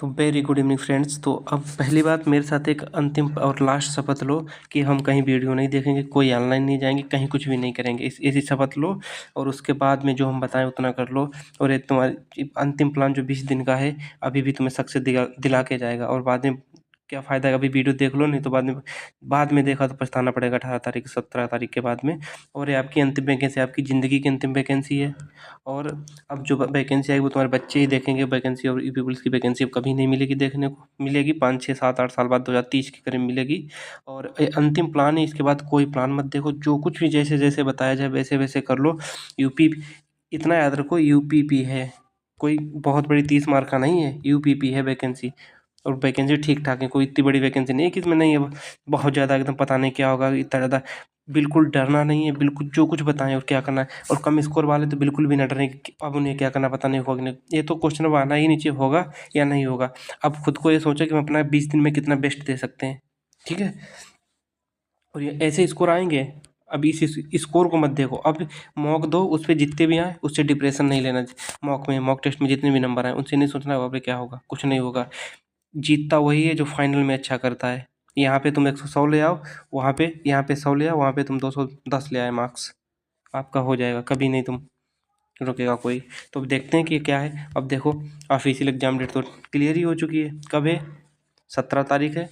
तो very good evening friends. तो अब पहली बात, मेरे साथ एक अंतिम और लास्ट शपथ लो कि हम कहीं वीडियो नहीं देखेंगे, कोई ऑनलाइन नहीं जाएंगे, कहीं कुछ भी नहीं करेंगे। इस ऐसी शपथ लो और उसके बाद में जो हम बताएं उतना कर लो। और ये तुम्हारी अंतिम प्लान जो 20 दिन का है अभी भी तुम्हें सक्सेस दिला के जाएगा। और बाद में क्या फ़ायदा है, अभी वीडियो देख लो, नहीं तो बाद में देखा तो पछताना पड़ेगा 18 तारीख 17 तारीख के बाद में। और ये आपकी अंतिम वैकेंसी, आपकी ज़िंदगी की अंतिम वैकेंसी है। और अब जो वैकेंसी आएगी वो तुम्हारे बच्चे ही देखेंगे वैकेंसी, और यूपी पुलिस की वैकेंसी अब कभी नहीं मिलेगी, देखने को मिलेगी 5 6 7 8 साल बाद 2030 के करीब मिलेगी। और ये अंतिम प्लान है, इसके बाद कोई प्लान मत देखो, जो कुछ भी जैसे जैसे बताया जाए वैसे वैसे कर लो। यूपी, इतना याद रखो, यूपीपी है, कोई बहुत बड़ी 30 मार्क का नहीं है, यूपीपी है वैकेंसी। और वैकेंसी ठीक ठाक है, कोई इतनी बड़ी वैकेंसी नहीं है कि इसमें नहीं है बहुत ज़्यादा एकदम पता नहीं क्या होगा इतना ज़्यादा। बिल्कुल डरना नहीं है, बिल्कुल जो कुछ बताएं और क्या करना है। और कम स्कोर वाले तो बिल्कुल भी ना डरें कि अब उन्हें क्या करना पता नहीं होगा कि नहीं। ये तो क्वेश्चन अब आना ही नीचे, होगा या नहीं होगा। अब खुद को ये सोचो कि हम अपना 20 दिन में कितना बेस्ट दे सकते हैं, ठीक है। और ये ऐसे स्कोर आएंगे, अब इस स्कोर को मत देखो, अब मॉक दो, उस पर जितने भी आए उससे डिप्रेशन नहीं लेना। मॉक टेस्ट में जितने भी नंबर आए उनसे नहीं सोचना अब क्या होगा, कुछ नहीं होगा। जीतता वही है जो फाइनल में अच्छा करता है। यहाँ पे तुम 100 ले आओ, वहाँ पे यहाँ पे 100 ले आओ, वहाँ पे तुम 210 ले आए मार्क्स, आपका हो जाएगा, कभी नहीं तुम रुकेगा कोई। तो अब देखते हैं कि क्या है। अब देखो, ऑफिशियल एग्जाम डेट तो क्लियर ही हो चुकी है, कब है, 17 तारीख है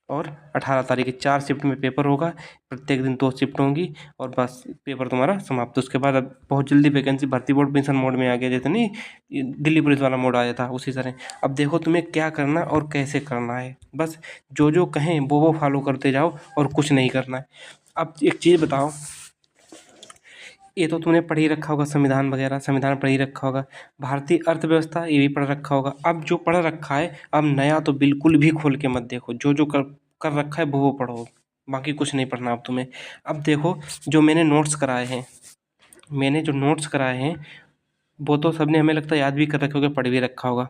और 18 तारीख है। 4 शिफ्ट में पेपर होगा, प्रत्येक दिन 2 शिफ्ट होंगी और बस पेपर तुम्हारा समाप्त। उसके बाद अब बहुत जल्दी वैकेंसी, भर्ती बोर्ड मिशन मोड में आ गया, जैसे नहीं ये दिल्ली पुलिस वाला मोड आया था उसी तरह। अब देखो तुम्हें क्या करना और कैसे करना है, बस जो जो कहें वो फॉलो करते जाओ और कुछ नहीं करना है। अब एक चीज़ बताओ, ये तो तुमने पढ़ ही रखा होगा, संविधान वगैरह, संविधान पढ़ ही रखा होगा, भारतीय अर्थव्यवस्था ये भी पढ़ रखा होगा। अब जो पढ़ रखा है, अब नया तो बिल्कुल भी खोल के मत देखो, जो जो कर कर रखा है वो पढ़ो, बाकी कुछ नहीं पढ़ना अब तुम्हें। अब देखो, जो मैंने नोट्स कराए हैं, मैंने जो नोट्स कराए हैं वो तो सबने हमें लगता है याद भी कर रखे होगा, पढ़ भी रखा होगा।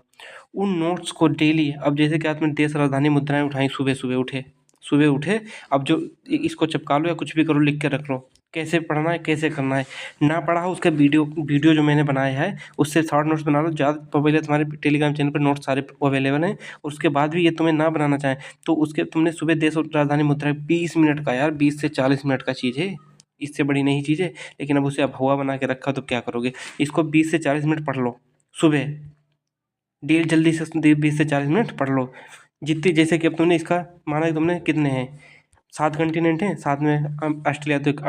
उन नोट्स को डेली, अब जैसे कि आज मैंने देश राजधानी मुद्राएं उठाई, सुबह सुबह उठे, अब जो इसको चिपका लो या कुछ भी करो, लिख के रख लो कैसे पढ़ना है कैसे करना है। ना पढ़ा हो उसका वीडियो वीडियो जो मैंने बनाया है उससे शॉर्ट नोट्स बना लो। ज़्यादा पहले तुम्हारे टेलीग्राम चैनल पर नोट्स सारे अवेलेबल हैं। उसके बाद भी ये तुम्हें ना बनाना चाहें तो उसके तुमने सुबह देश और राजधानी मुद्राएं 20 मिनट का, यार 20 से 40 मिनट का चीज़ है, इससे बड़ी नहीं चीज़ है। लेकिन अब उसे अब हवा बना के रखा तो क्या करोगे। इसको 20 से 40 मिनट पढ़ लो सुबह, डेली जल्दी से 20 से 40 मिनट पढ़ लो। जितनी, जैसे कि अब तुमने इसका माना कि तुमने कितने हैं, 7 कंटिनेंट हैं, साथ में ऑस्ट्रेलिया तो एक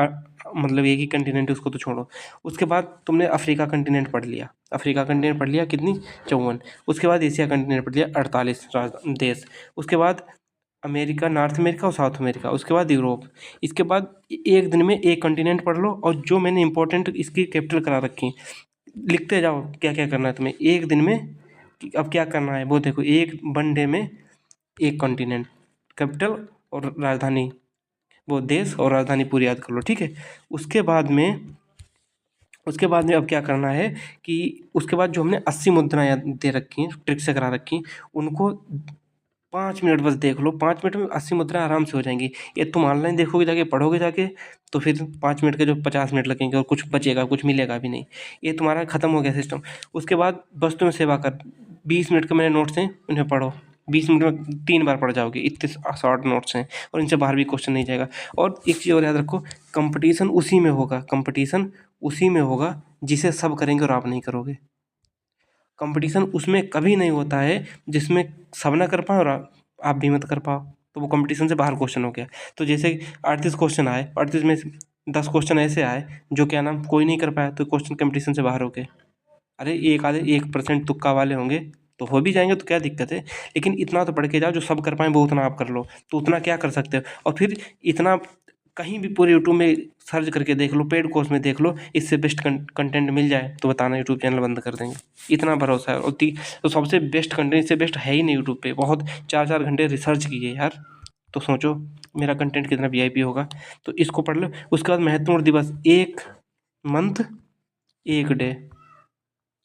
मतलब एक ही कंटिनेंट है, उसको तो छोड़ो। उसके बाद तुमने अफ्रीका कंटिनेंट पढ़ लिया, अफ्रीका कंटिनेंट पढ़ लिया कितनी, 54। उसके बाद एशिया कंटिनेंट पढ़ लिया 48 देश। उसके बाद अमेरिका, नॉर्थ अमेरिका और साउथ अमेरिका, उसके बाद यूरोप। इसके बाद एक दिन में एक कंटिनेंट पढ़ लो, और जो मैंने इंपॉर्टेंट इसकी कैपिटल करा रखी लिखते जाओ क्या क्या करना है तुम्हें एक दिन में। अब क्या करना है वो देखो, एक वनडे में एक कॉन्टिनेंट, कैपिटल और राजधानी, वो देश और राजधानी पूरी याद कर लो, ठीक है। उसके बाद में उसके बाद में अब क्या करना है कि उसके बाद जो हमने 80 मुद्राएं दे रखी हैं, ट्रिक से करा रखी, उनको 5 मिनट बस देख लो, 5 मिनट में 80 मुद्राएं आराम से हो जाएंगी। ये तुम ऑनलाइन देखोगे जाके, पढ़ोगे जाके, तो फिर 5 मिनट के जो 50 मिनट लगेंगे और कुछ बचेगा, कुछ मिलेगा भी नहीं। ये तुम्हारा खत्म हो गया सिस्टम। उसके बाद बस तुम्हें सेवा कर, 20 मिनट के मेरे नोट्स हैं उन्हें पढ़ो, 20 मिनट में 3 बार पढ़ जाओगे, इतने शॉर्ट नोट्स हैं और इनसे बाहर भी क्वेश्चन नहीं जाएगा। और एक चीज़ और याद रखो, कंपटीशन उसी में होगा, कंपटीशन उसी में होगा जिसे सब करेंगे और आप नहीं करोगे। कंपटीशन उसमें कभी नहीं होता है जिसमें सब ना कर पाए और आप भी मत कर पाओ, तो वो कंपटीशन से बाहर क्वेश्चन हो गया। तो जैसे 38 क्वेश्चन आए, 38 में से 10 क्वेश्चन ऐसे आए जो क्या नाम कोई नहीं कर पाया, तो क्वेश्चन कंपटीशन से बाहर हो गए। अरे एक आधे 1% तुक्का वाले होंगे तो हो भी जाएंगे, तो क्या दिक्कत है। लेकिन इतना तो पढ़ के जाओ, जो सब कर पाएँ वो उतना आप कर लो, तो उतना क्या कर सकते हो। और फिर इतना कहीं भी पूरे यूट्यूब में सर्च करके देख लो, पेड कोर्स में देख लो, इससे बेस्ट कंटेंट मिल जाए तो बताना, यूट्यूब चैनल बंद कर देंगे, इतना भरोसा है। और तो सबसे बेस्ट कंटेंट, इससे बेस्ट है ही नहीं यूट्यूब पे। बहुत 4 4 घंटे रिसर्च की है यार, तो सोचो मेरा कंटेंट कितना वीआईपी होगा। तो इसको पढ़ लो। उसके बाद महत्वपूर्ण दिवस, एक मंथ एक डे,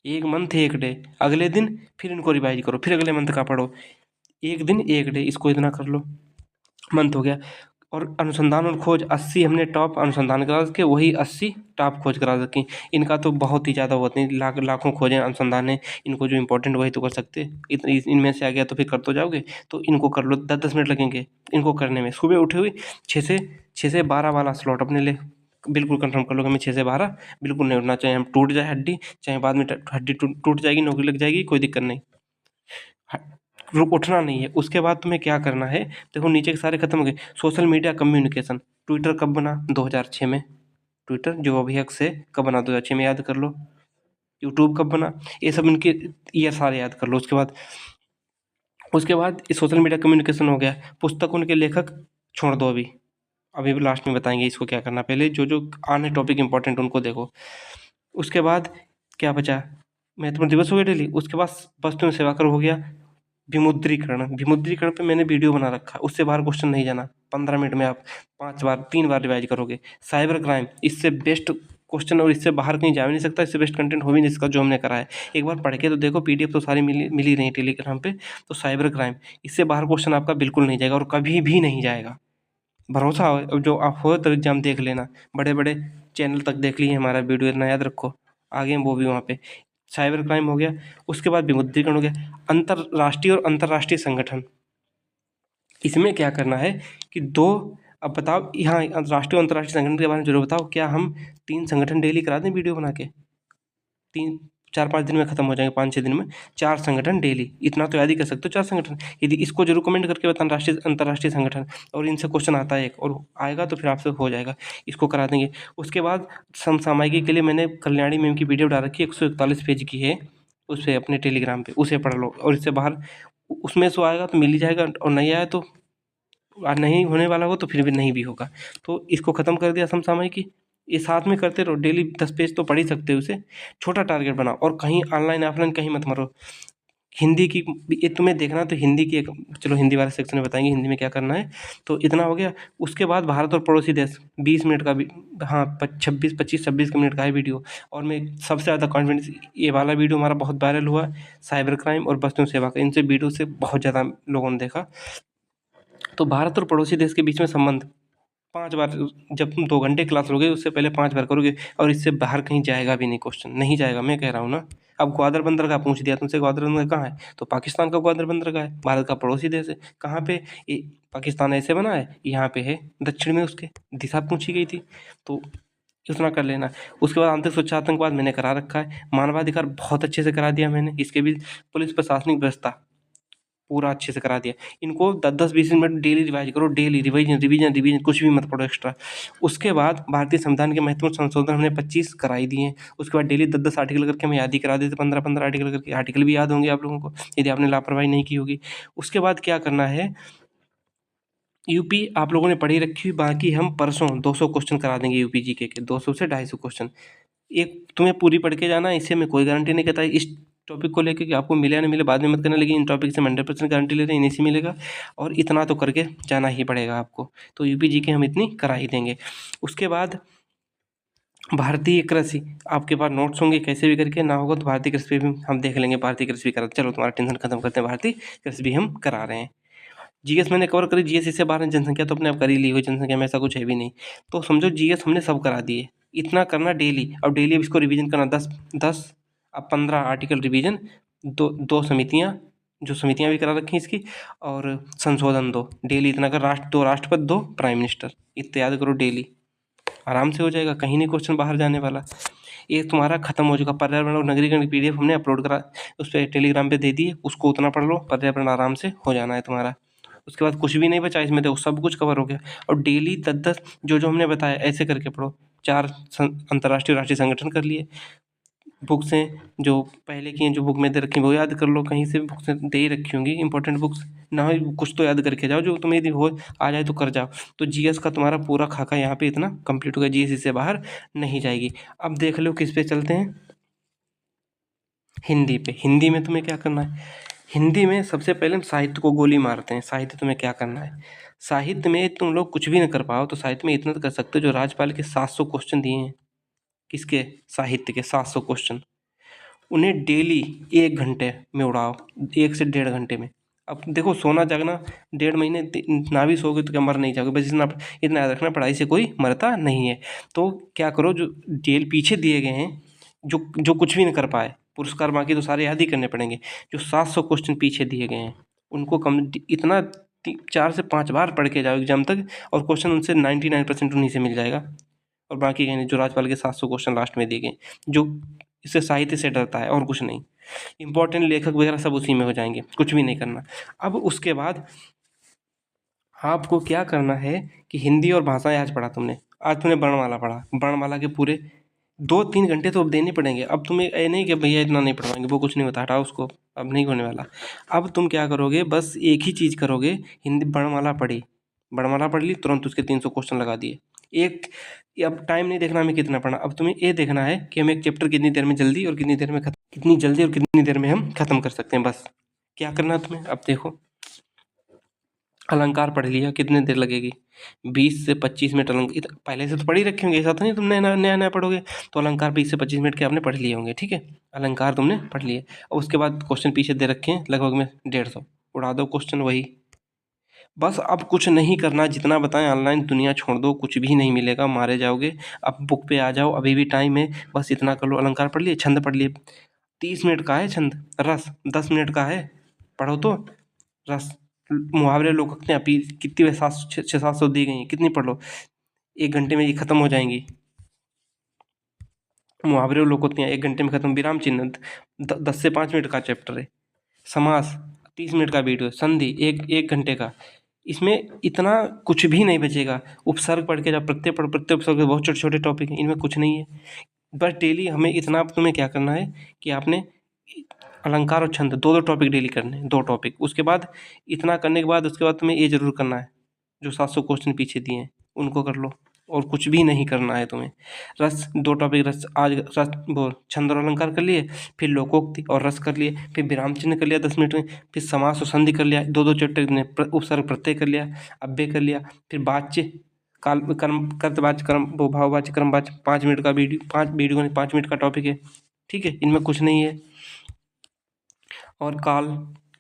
एक मंथ एक डे, अगले दिन फिर इनको रिवाइज करो, फिर अगले मंथ का पढ़ो, एक दिन एक डे, इसको इतना कर लो, मंथ हो गया। और अनुसंधान और खोज 80 हमने टॉप अनुसंधान करा रखे, वही 80 टॉप खोज करा रखी। इनका तो बहुत ही ज़्यादा होते हैं, लाखों खोजें अनुसंधान है, इनको जो इंपॉर्टेंट वही तो कर सकते हैं। इनमें से आ गया तो फिर कर तो जाओगे, तो इनको कर लो, 10-10 मिनट लगेंगे इनको करने में। सुबह उठे हुए 6 से 12 वाला स्लॉट अपने लिए बिल्कुल कंफर्म कर लो कि हमें 6 से 12 बिल्कुल नहीं उठना, चाहे हम टूट जाए हड्डी, चाहे बाद में हड्डी टूट जाएगी, नौकरी लग जाएगी, कोई दिक्कत नहीं, रुक उठना नहीं है। उसके बाद तुम्हें क्या करना है, देखो नीचे के सारे खत्म हो गए। सोशल मीडिया कम्युनिकेशन, ट्विटर कब बना? 2006 में। ट्विटर जो अभी एक्स है कब बना? 2006 में, याद कर लो। यूट्यूब कब बना? ये सब इनके ईयर सारे याद कर लो। उसके बाद ये सोशल मीडिया कम्युनिकेशन हो गया। पुस्तक उनके लेखक छोड़ दो, अभी लास्ट में बताएंगे इसको क्या करना, पहले जो जो आने टॉपिक इंपॉर्टेंट उनको देखो। उसके बाद क्या बचा? महत्वपूर्ण दिवस हो गया डेली। उसके बाद वस्तु सेवा कर हो गया। विमुद्रीकरण पे मैंने वीडियो बना रखा है, उससे बाहर क्वेश्चन नहीं जाना। 15 मिनट में आप 5 बार 3 बार रिवाइज करोगे। साइबर क्राइम, इससे बेस्ट क्वेश्चन और इससे बाहर कहीं जा भी नहीं सकता, इससे बेस्ट कंटेंट हो भी नहीं सकता जो हमने करा है। एक बार पढ़ के तो देखो, पीडीएफ तो सारी मिल ही रही है टेलीग्राम पे। तो साइबर क्राइम, इससे बाहर क्वेश्चन आपका बिल्कुल नहीं जाएगा और कभी भी नहीं जाएगा। भरोसा हो, अब जो आप हो तो एग्जाम देख लेना, बड़े बड़े चैनल तक देख लिए हमारा वीडियो, इतना याद रखो। आगे वो भी वहाँ पे साइबर क्राइम हो गया। उसके बाद विमुद्रीकरण हो गया। अंतरराष्ट्रीय और अंतर्राष्ट्रीय संगठन, इसमें क्या करना है कि दो, अब बताओ यहाँ राष्ट्रीय और अंतर्राष्ट्रीय संगठन के बारे में जरूर बताओ। क्या हम 3 संगठन डेली करा दें वीडियो बना के? 4-5 दिन में खत्म हो जाएंगे, 5-6 दिन में 4 संगठन डेली, इतना तो याद ही कर सकते हो। 4 संगठन, यदि इसको जरूर कमेंट करके बताना, राष्ट्रीय अंतर्राष्ट्रीय संगठन, और इनसे क्वेश्चन आता है एक और आएगा तो फिर आपसे हो जाएगा, इसको करा देंगे। उसके बाद समसामयिकी के लिए मैंने कल्याणी मैम की वीडियो डाल रखी है, 141 पेज की है, उसे अपने टेलीग्राम पे उसे पढ़ लो। और इससे बाहर उसमें से आएगा तो मिल ही जाएगा, और नहीं आया तो नहीं होने वाला हो तो फिर भी नहीं भी होगा। तो इसको ख़त्म कर दिया समसामयिकी। ये साथ में करते रहो, डेली 10 पेज तो पढ़ ही सकते हो उसे। छोटा टारगेट बनाओ और कहीं ऑनलाइन ऑफलाइन कहीं मत मरो। हिंदी की ये तुम्हें देखना, तो हिंदी की एक, चलो हिंदी वाले सेक्शन में बताएंगे हिंदी में क्या करना है। तो इतना हो गया। उसके बाद भारत और पड़ोसी देश, 20 मिनट का भी, हाँ 25-26 मिनट का है वीडियो। और मैं सबसे ज़्यादा कॉन्फिडेंस, ये वाला वीडियो हमारा बहुत वायरल हुआ, साइबर क्राइम और वस्तु सेवा का, इनसे वीडियो से बहुत ज़्यादा लोगों ने देखा। तो भारत और पड़ोसी देश के बीच में संबंध 5 बार, जब तुम 2 घंटे क्लास लोगे उससे पहले 5 बार करोगे, और इससे बाहर कहीं जाएगा भी नहीं, क्वेश्चन नहीं जाएगा, मैं कह रहा हूँ ना। अब ग्वादर बंदरगाह पूछ दिया तुमसे, ग्वादर बंदरगाह कहाँ है? तो पाकिस्तान का ग्वादर बंदरगाह है, भारत का पड़ोसी देश है। कहाँ पे? ये पाकिस्तान ऐसे बना है, यहाँ पे है दक्षिण में, उसके दिशा पूछी गई थी। तो इतना कर लेना। उसके बाद आंतरिक सुरक्षा आतंकवाद मैंने करा रखा है। मानवाधिकार बहुत अच्छे से करा दिया मैंने, इसके भी। पुलिस प्रशासनिक व्यवस्था पूरा अच्छे से करा दिया। इनको 10-10 20 मिनट डेली रिवाइज करो, डेली रिवीजन रिवीजन रिवीजन, कुछ भी मत पढ़ो एक्स्ट्रा। उसके बाद भारतीय संविधान के महत्वपूर्ण संशोधन हमने 25 करा ही दिए हैं। उसके बाद डेली 10-10 आर्टिकल करके हम याद ही करा देते, 15-15 आर्टिकल करके। आर्टिकल भी याद होंगे आप लोगों को यदि आपने लापरवाही नहीं की होगी। उसके बाद क्या करना है, यूपी आप लोगों ने पढ़ी रखी हुई, बाकी हम परसों 200 क्वेश्चन करा देंगे यूपी जीके के, 200 से 250 क्वेश्चन। एक तुम्हें पूरी पढ़ के जाना है, इससे मैं कोई गारंटी नहीं कहता इस टॉपिक को लेकर कि आपको मिले या नहीं मिले बाद में मत करना, लेकिन इन टॉपिक से 100% गारंटी ले रहे हैं, इन्हीं से मिलेगा। और इतना तो करके जाना ही पड़ेगा आपको। तो यूपी जीके हम इतनी करा ही देंगे। उसके बाद भारतीय कृषि, आपके पास नोट्स होंगे, कैसे भी करके ना होगा तो भारतीय कृषि पे भी हम देख लेंगे, भारतीय कृषि भी करा, चलो तुम्हारा टेंशन खत्म करते हैं, भारतीय कृषि भी हम करा रहे हैं। जीएस मैंने कवर करी, जीएस इससे बाहर है, जनसंख्या तो अपने आप कर ही ली हुई, जनसंख्या में ऐसा कुछ है भी नहीं। तो समझो जीएस हमने सब करा दिए। इतना करना डेली, अब डेली अब इसको रिवीजन करना, 10-10, अब 15 आर्टिकल रिवीजन, दो समितियाँ, जो समितियाँ भी करा रखी हैं इसकी, और संशोधन 2 डेली। इतना कर, 2 राष्ट्रपति 2 प्राइम मिनिस्टर, इतना याद करो डेली, आराम से हो जाएगा, कहीं नहीं क्वेश्चन बाहर जाने वाला। ये तुम्हारा खत्म हो चुका। पर्यावरण और नगरीकरण की पीडीएफ हमने अपलोड करा, उस पर टेलीग्राम पे दे दिए, उसको उतना पढ़ लो, पर्यावरण आराम से हो जाना है तुम्हारा। उसके बाद कुछ भी नहीं बचा इसमें, देखो सब कुछ कवर हो गया। और डेली 10-10 जो जो हमने बताया ऐसे करके पढ़ो। 4 अंतर्राष्ट्रीय राष्ट्रीय संगठन कर लिए। बुक्स हैं जो पहले की हैं, जो बुक में दे रखी हैं वो याद कर लो, कहीं से बुक्स दे ही रखी होंगी इंपॉर्टेंट बुक्स, ना हो कुछ तो याद करके जाओ, जो तुम्हें यदि हो आ जाए तो कर जाओ। तो जीएस का तुम्हारा पूरा खाका यहाँ पे इतना कंप्लीट हो गया, जीएस इससे बाहर नहीं जाएगी। अब देख लो किस पे चलते हैं, हिंदी पे। हिंदी में तुम्हें क्या करना है, हिंदी में सबसे पहले हम साहित्य को गोली मारते हैं। साहित्य तुम्हें क्या करना है, साहित्य में तुम लोग कुछ भी ना कर पाओ तो साहित्य में इतना तो कर सकते हो, जो राजपाल के 700 क्वेश्चन दिए हैं, किसके? साहित्य के 700 क्वेश्चन, उन्हें डेली 1 घंटे में उड़ाओ, 1 से 1.5 घंटे में। अब देखो सोना जागना 1.5 महीने ना भी सोओगे तो क्या मर नहीं जाओगे, बस इतना याद रखना, पढ़ाई से कोई मरता नहीं है। तो क्या करो, जो जेल पीछे दिए गए हैं, जो जो कुछ भी नहीं कर पाए, पुरस्कार बाकी तो सारे याद ही करने पड़ेंगे। जो 700 क्वेश्चन पीछे दिए गए हैं उनको कम इतना 4 से 5 बार पढ़ के जाओ एग्जाम तक, और क्वेश्चन उनसे 99% उन्हीं से मिल जाएगा। और बाकी कहीं नहीं, जो राजपाल के 700 क्वेश्चन लास्ट में दिए गए, जो इससे साहित्य से डरता है और कुछ नहीं। इंपॉर्टेंट लेखक वगैरह सब उसी में हो जाएंगे, कुछ भी नहीं करना। अब उसके बाद आपको क्या करना है कि हिंदी और भाषाएं आज तुमने वर्णमाला पढ़ा, वर्णमाला के पूरे 2-3 घंटे तो अब देने पड़ेंगे। अब तुम्हें ये नहीं कि भैया इतना नहीं पढ़वाएंगे, वो कुछ नहीं होता, हटाओ उसको, अब नहीं होने वाला। अब तुम क्या करोगे, बस एक ही चीज़ करोगे, हिंदी वर्णमाला पढ़ी, वर्णमाला पढ़ ली, तुरंत उसके 300 क्वेश्चन लगा दिए। एक अब टाइम नहीं देखना हमें कितना पढ़ना, अब तुम्हें ये देखना है कि हम एक चैप्टर कितनी देर में जल्दी और कितनी देर में कितनी जल्दी और कितनी देर में हम खत्म कर सकते हैं। बस क्या करना है तुम्हें, अब देखो अलंकार पढ़ लिया, कितनी देर लगेगी, 20 से 25 मिनट। पहले से तो पढ़ ही रखे होंगे, ऐसा तो नहीं तुम नया नया पढ़ोगे। तो अलंकार 20 से 25 मिनट के आपने पढ़ लिए होंगे, ठीक है, अलंकार तुमने पढ़ लिए। और उसके बाद क्वेश्चन पीछे दे रखे हैं लगभग में 150, उड़ा दो क्वेश्चन वही। बस अब कुछ नहीं करना, जितना बताएं ऑनलाइन दुनिया छोड़ दो, कुछ भी नहीं मिलेगा, मारे जाओगे। अब बुक पे आ जाओ, अभी भी टाइम है, बस इतना कर लो। अलंकार पढ़ लिए, छंद पढ़ लिए, 30 मिनट का है छंद, रस 10 मिनट का है, पढ़ो तो। रस, मुहावरे, लोकोक्तियाँ कितनी 600-700 दी गई हैं, कितनी पढ़ लो, 1 घंटे में ये खत्म हो जाएंगी। मुहावरे और लोकोक्तियाँ 1 घंटे में खत्म। विराम चिन्ह 10 से 5 मिनट का चैप्टर है। समास 30 मिनट का वीडियो। संधि एक घंटे का। इसमें इतना कुछ भी नहीं बचेगा। उपसर्ग पढ़ के, जब प्रत्यय पढ़, प्रत्यय उपसर्ग बहुत छोटे छोटे टॉपिक हैं, इनमें कुछ नहीं है। बस डेली हमें इतना, तुम्हें क्या करना है कि आपने अलंकार और छंद 2-2 टॉपिक डेली करने हैं, 2 टॉपिक। उसके बाद इतना करने के बाद उसके बाद तुम्हें ये ज़रूर करना है, जो 700 क्वेश्चन पीछे दिए हैं उनको कर लो, और कुछ भी नहीं करना है तुम्हें। रस 2 टॉपिक, रस आज रस वो छंद और अलंकार कर लिए, फिर लोकोक्ति और रस कर लिए, फिर विराम चिन्ह कर लिया 10 मिनट में, फिर समास और संधि कर लिया, 2-2 चैप्टर ने, उपसर्ग प्रत्यय कर लिया, अव्यय कर लिया, फिर वाच्य काल कर्म कर्तवाच्य कर्म वो भाववाच्य क्रमवाच्य 5 मिनट का वीडियो, 5 मिनट का टॉपिक है, ठीक है, इनमें कुछ नहीं है। और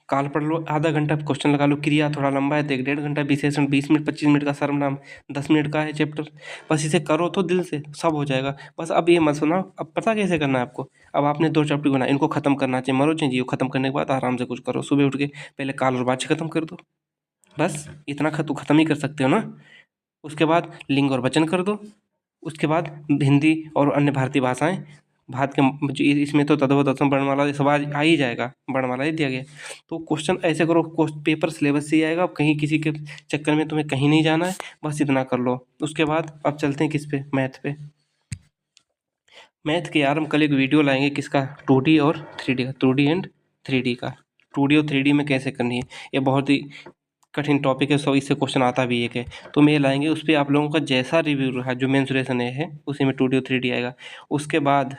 काल पढ़ लो, आधा घंटा क्वेश्चन लगा लो। क्रिया थोड़ा लंबा है तो 1-1.5 घंटा, विशेषण 20 मिनट, 25 मिनट का सर्वनाम 10 मिनट का है चैप्टर। बस इसे करो तो दिल से सब हो जाएगा। बस अब ये मत सुनाओ, अब पता कैसे करना है आपको। अब आपने 2 चैप्टर बनाए, इनको खत्म करना चाहिए, मरो चाहे जियो। खत्म करने के बाद आराम से कुछ करो, सुबह उठ के पहले काल और वाच्य खत्म कर दो, बस इतना खत्म ही कर सकते हो ना। उसके बाद लिंग और वचन कर दो। उसके बाद हिंदी और अन्य भारतीय भाषाएं, भारत के जो इसमें तो तद्भव तत्सम वर्णमाला सब आ ही जाएगा, वर्णमाला ही दिया गया। तो क्वेश्चन ऐसे करो, पेपर सिलेबस से ही आएगा, अब कहीं किसी के चक्कर में तुम्हें कहीं नहीं जाना है, बस इतना कर लो। उसके बाद अब चलते हैं किस पे, मैथ पे। मैथ के यार हम कल एक वीडियो लाएंगे, किसका, 2D और 3D का, 2D एंड 3D का। 2D और 3D में कैसे करनी है, ये बहुत ही कठिन टॉपिक है, सो इससे क्वेश्चन आता भी एक है। तो मैं लाएंगे, उस पर आप लोगों का जैसा रिव्यू रहा, जो मेंसुरेशन है उसी में 2D और 3D आएगा। उसके बाद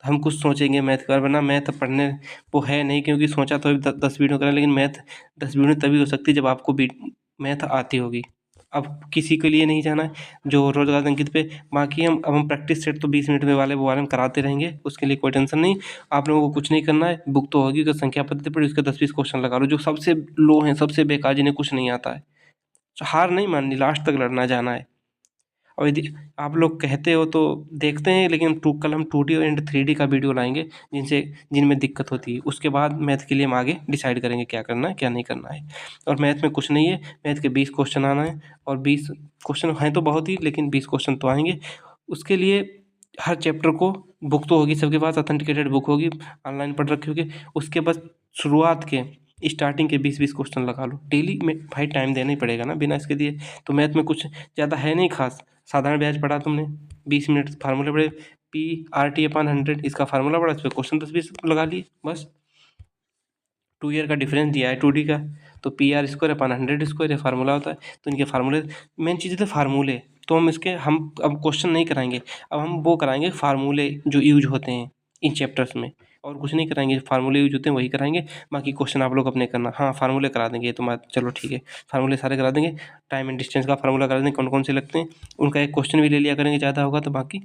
हम कुछ सोचेंगे मैथ के बारे में, वरना मैथ पढ़ने वो है नहीं, क्योंकि सोचा तो 10 वीडियो करें, लेकिन मैथ 10 वीडियो तभी हो सकती है जब आपको मैथ आती होगी। अब किसी के लिए नहीं जाना है जो रोजगार अंकित पे। बाकी हम प्रैक्टिस सेट तो 20 मिनट में वाले वो वाले हम कराते रहेंगे, उसके लिए कोई टेंशन नहीं। आप लोगों को कुछ नहीं करना है, बुक तो होगी, उसका संख्या पद्धति पढ़ी, उसके 10-20 क्वेश्चन लगा लो, जो सबसे लो हैं, सबसे बेकार, जिन्हें कुछ नहीं आता है। हार नहीं माननी, लास्ट तक लड़ना जाना है। और यदि आप लोग कहते हो तो देखते हैं, लेकिन कल हम 2D एंड 3D का वीडियो लाएंगे, जिनमें दिक्कत होती है। उसके बाद मैथ के लिए हम आगे डिसाइड करेंगे क्या करना है क्या नहीं करना है। और मैथ में कुछ नहीं है, मैथ के 20 क्वेश्चन आना है, और 20 क्वेश्चन हैं तो बहुत ही, लेकिन 20 क्वेश्चन तो आएंगे। उसके लिए हर चैप्टर को बुक तो होगी सबके पास, ऑथेंटिकेटेड बुक होगी, ऑनलाइन पढ़ रखी होगी। उसके बस शुरुआत के स्टार्टिंग के 20-20 क्वेश्चन लगा लो डेली में, भाई टाइम देना ही पड़ेगा ना बिना इसके दिए। तो मैथ में कुछ ज़्यादा है नहीं खास, साधारण ब्याज पढ़ा तुमने, 20 मिनट फार्मूले पढ़े, PRT/100 इसका फार्मूला पढ़ा, इस पर क्वेश्चन 10-20 लगा लिए बस। 2 ईयर का डिफरेंस दिया है 2D का, तो PR² / 100² ये फार्मूला होता है। तो इनके फार्मूले, मेन चीज़ थे फार्मूले। तो हम अब क्वेश्चन नहीं कराएंगे, अब हम वो कराएंगे फार्मूले जो यूज होते हैं इन चैप्टर्स में, और कुछ नहीं कराएंगे। फार्मूले यूज होते हैं वही कराएंगे, बाकी क्वेश्चन आप लोग अपने करना। हाँ फार्मूले करा देंगे, ये तो बात चलो ठीक है, फार्मूले सारे करा देंगे। टाइम एंड डिस्टेंस का फार्मूला करा देंगे, कौन कौन से लगते हैं, उनका एक क्वेश्चन भी ले लिया करेंगे, ज़्यादा होगा तो। बाकी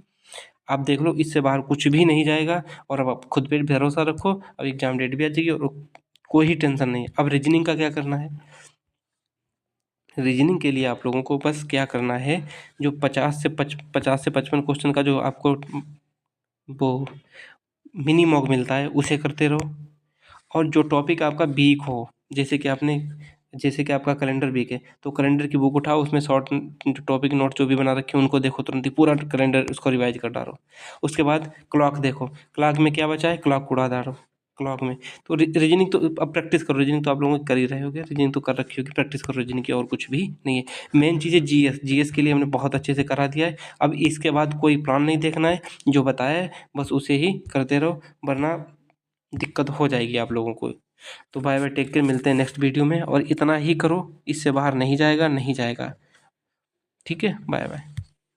आप देख लो, इससे बाहर कुछ भी नहीं जाएगा। और अब आप खुद पे भरोसा रखो, अब एग्जाम डेट भी आ जाएगी, और कोई ही टेंशन नहीं है। अब रीजनिंग का क्या करना है, रीजनिंग के लिए आप लोगों को बस क्या करना है, जो 50 से 55 क्वेश्चन का जो आपको वो मिनी मॉक मिलता है उसे करते रहो। और जो टॉपिक आपका वीक हो, जैसे कि आपका कैलेंडर वीक है तो कैलेंडर की बुक उठाओ, उसमें शॉर्ट जो टॉपिक नोट जो भी बना रखे हैं उनको देखो, तुरंत ही पूरा कैलेंडर उसको रिवाइज कर डालो। उसके बाद क्लॉक देखो, क्लॉक में क्या बचा है, क्लॉक उड़ा डालो क्लॉक में। तो रीजनिंग तो अब प्रैक्टिस करो, रीजनिंग तो आप लोगों को कर ही रहे होगे, रीजनिंग तो कर रखी होगी, प्रैक्टिस करो रीजनिंग की, और कुछ भी नहीं है। मेन चीज़ है जीएस, जीएस के लिए हमने बहुत अच्छे से करा दिया है। अब इसके बाद कोई प्लान नहीं देखना है, जो बताया है बस उसे ही करते रहो, वरना दिक्कत हो जाएगी आप लोगों को। तो बाय बाय, टेक केयर, मिलते हैं नेक्स्ट वीडियो में। और इतना ही करो, इससे बाहर नहीं जाएगा, नहीं जाएगा। ठीक है, बाय बाय।